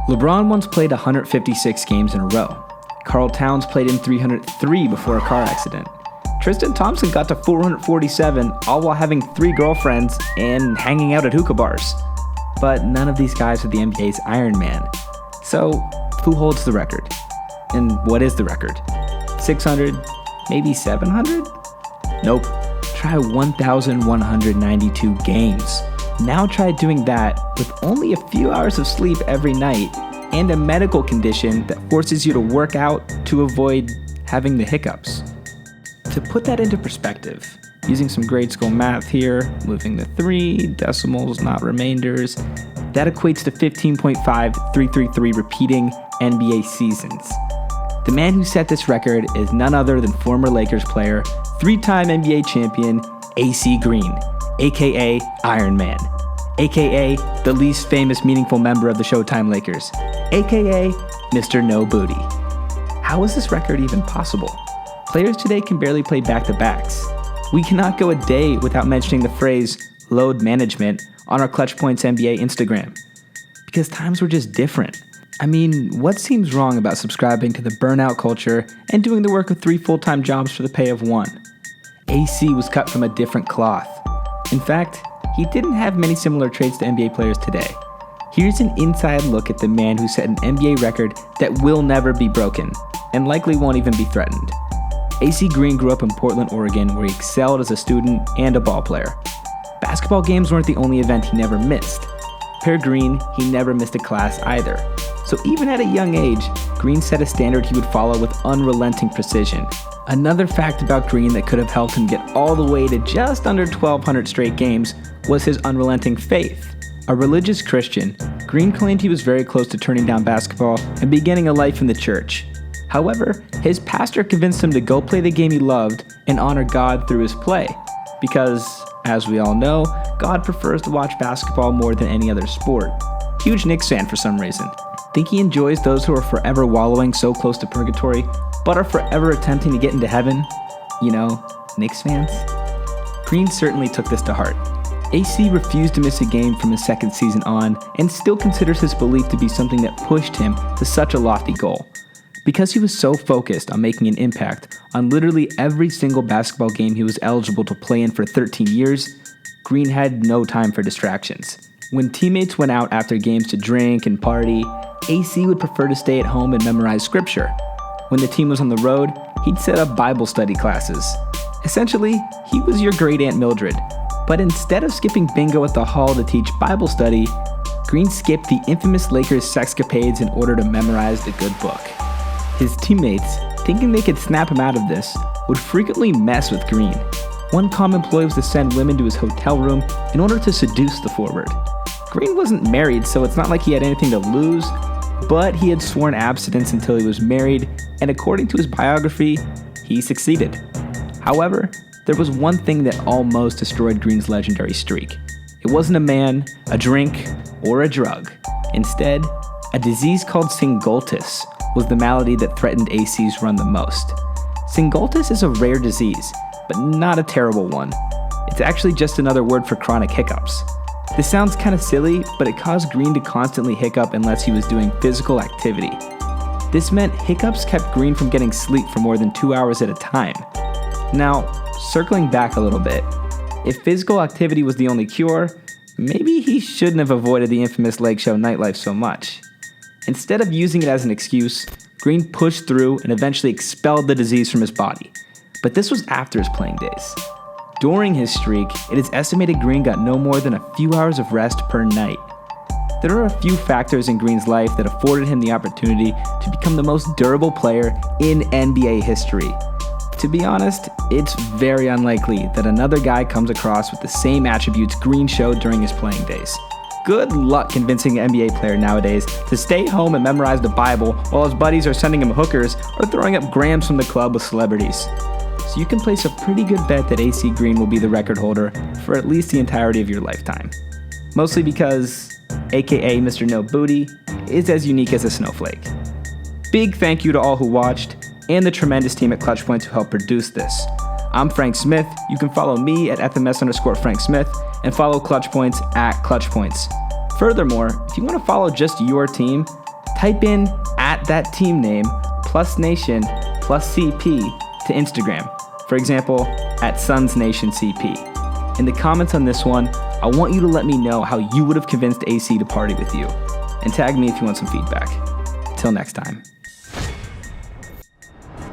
LeBron once played 156 games in a row. Karl Towns played in 303 before a car accident. Tristan Thompson got to 447, all while having 3 girlfriends and hanging out at hookah bars. But none of these guys are the NBA's IRONMAN. So, who holds the record? And what is the record? 600? Maybe 700? Nope. Try 1,192 games. Now try doing that with only a few hours of sleep every night and a medical condition that forces you to work out to avoid having the hiccups. To put that into perspective, using some grade school math here, moving the 3 decimals, not remainders, that equates to 15.5333 repeating NBA seasons. The man who set this record is none other than former Lakers player, 3-time NBA champion, AC Green, aka Iron Man, aka the least famous meaningful member of the Showtime Lakers, aka Mr. No Booty. How is this record even possible? Players today can barely play back-to-backs. We cannot go a day without mentioning the phrase load management on our ClutchPoints NBA Instagram. Because times were just different. I mean, what seems wrong about subscribing to the burnout culture and doing the work of 3 full-time jobs for the pay of 1? AC was cut from a different cloth. In fact, he didn't have many similar traits to NBA players today. Here's an inside look at the man who set an NBA record that will never be broken, and likely won't even be threatened. AC Green grew up in Portland, Oregon, where he excelled as a student and a ball player. Basketball games weren't the only event he never missed. Per Green, he never missed a class either. So even at a young age, Green set a standard he would follow with unrelenting precision. Another fact about Green that could have helped him get all the way to just under 1,200 straight games was his unrelenting faith. A religious Christian, Green claimed he was very close to turning down basketball and beginning a life in the church. However, his pastor convinced him to go play the game he loved and honor God through his play. Because, as we all know, God prefers to watch basketball more than any other sport. Huge Knicks fan for some reason. Think he enjoys those who are forever wallowing so close to purgatory, but are forever attempting to get into heaven? You know, Knicks fans? Green certainly took this to heart. AC refused to miss a game from his second season on, and still considers his belief to be something that pushed him to such a lofty goal. Because he was so focused on making an impact on literally every single basketball game he was eligible to play in for 13 years, Green had no time for distractions. When teammates went out after games to drink and party, AC would prefer to stay at home and memorize scripture. When the team was on the road, he'd set up Bible study classes. Essentially, he was your great Aunt Mildred. But instead of skipping bingo at the hall to teach Bible study, Green skipped the infamous Lakers sexcapades in order to memorize the good book. His teammates, thinking they could snap him out of this, would frequently mess with Green. One common ploy was to send women to his hotel room in order to seduce the forward. Green wasn't married, so it's not like he had anything to lose, but he had sworn abstinence until he was married, and according to his biography, he succeeded. However, there was one thing that almost destroyed Green's legendary streak. It wasn't a man, a drink, or a drug. Instead, a disease called singultus was the malady that threatened AC's run the most. Singultus is a rare disease, but not a terrible one. It's actually just another word for chronic hiccups. This sounds kind of silly, but it caused Green to constantly hiccup unless he was doing physical activity. This meant hiccups kept Green from getting sleep for more than 2 hours at a time. Now, circling back a little bit, if physical activity was the only cure, maybe he shouldn't have avoided the infamous Lake Show nightlife so much. Instead of using it as an excuse, Green pushed through and eventually expelled the disease from his body. But this was after his playing days. During his streak, it is estimated Green got no more than a few hours of rest per night. There are a few factors in Green's life that afforded him the opportunity to become the most durable player in NBA history. To be honest, it's very unlikely that another guy comes across with the same attributes Green showed during his playing days. Good luck convincing an NBA player nowadays to stay home and memorize the Bible while his buddies are sending him hookers or throwing up grams from the club with celebrities. So you can place a pretty good bet that AC Green will be the record holder for at least the entirety of your lifetime. Mostly because, aka Mr. No Booty, is as unique as a snowflake. Big thank you to all who watched, and the tremendous team at ClutchPoints who helped produce this. I'm Frank Smith. You can follow me at FMS_Frank Smith and follow ClutchPoints at ClutchPoints. Furthermore, if you want to follow just your team, Type in @that team name plus nation plus CP to Instagram. For example, @SunsNationCP. In the comments on this one, I want you to let me know how you would have convinced AC to party with you. And tag me if you want some feedback. Till next time.